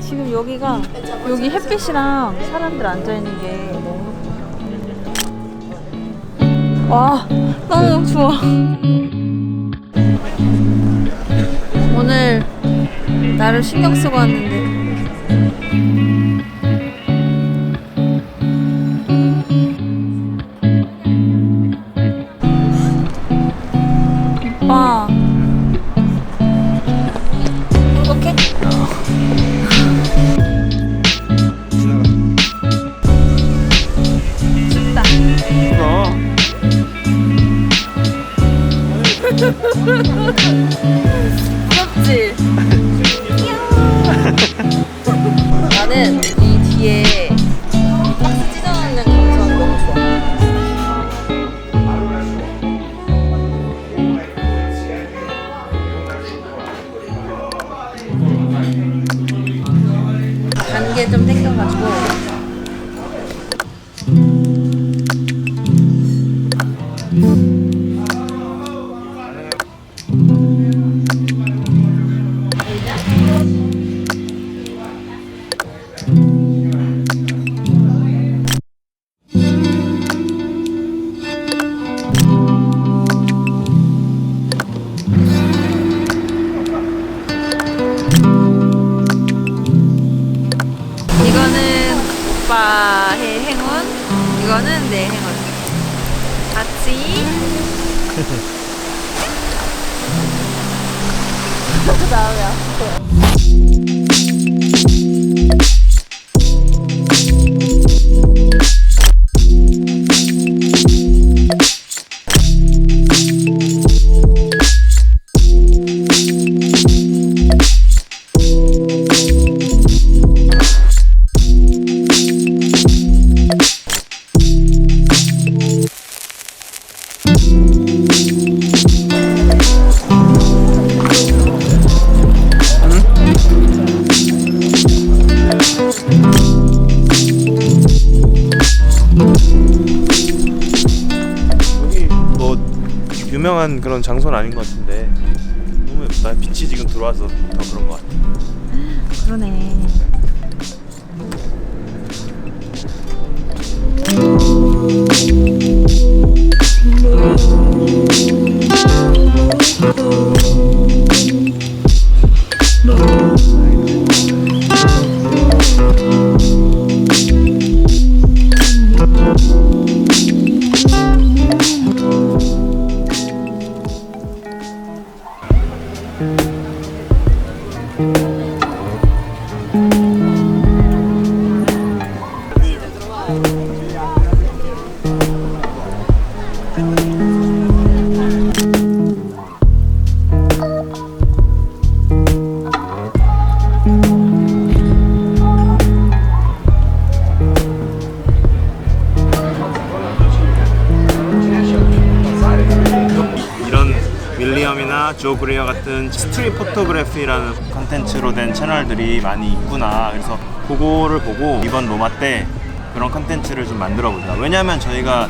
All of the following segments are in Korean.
지금 여기 햇빛이랑 사람들 앉아있는 게 너무 좋다. 와, 너무 좋아. 오늘 나를 신경 쓰고 왔는데 오빠 행복해? 춥다. 부럽지? 나는 이 뒤에 박스 찢어놓는 감성이 너무 좋아. 단게 좀 땡겨가지고 이거는 오빠의 행운, 이거는 내 행운. 같이 다음에 왔어요. 유명한 그런 장소는 아닌 것 같은데 너무 예쁘다. 빛이 지금 들어와서 더 그런 것 같아. 그러네. 조 그레어 같은 스트릿 포토그래피라는 컨텐츠로 된 채널들이 많이 있구나. 그래서 그거를 보고 이번 로마 때 그런 컨텐츠를 좀 만들어 보자. 왜냐면 저희가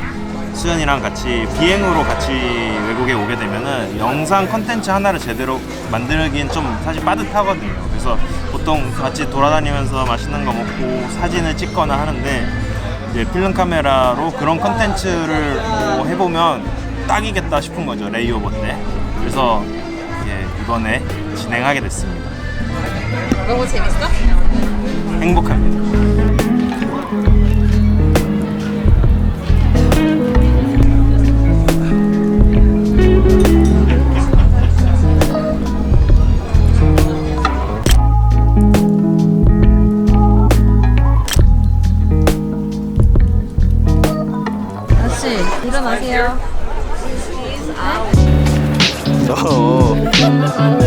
수연이랑 같이 비행으로 같이 외국에 오게 되면은 영상 컨텐츠 하나를 제대로 만들기엔 좀 사실 빠듯하거든요. 그래서 보통 같이 돌아다니면서 맛있는 거 먹고 사진을 찍거나 하는데 이제 필름 카메라로 그런 컨텐츠를 뭐 해보면 딱이겠다 싶은 거죠, 레이오버 때. 그래서 이번에 진행하게 됐습니다. 너무 재밌어? 행복합니다. 아저씨, 일어나세요. 어.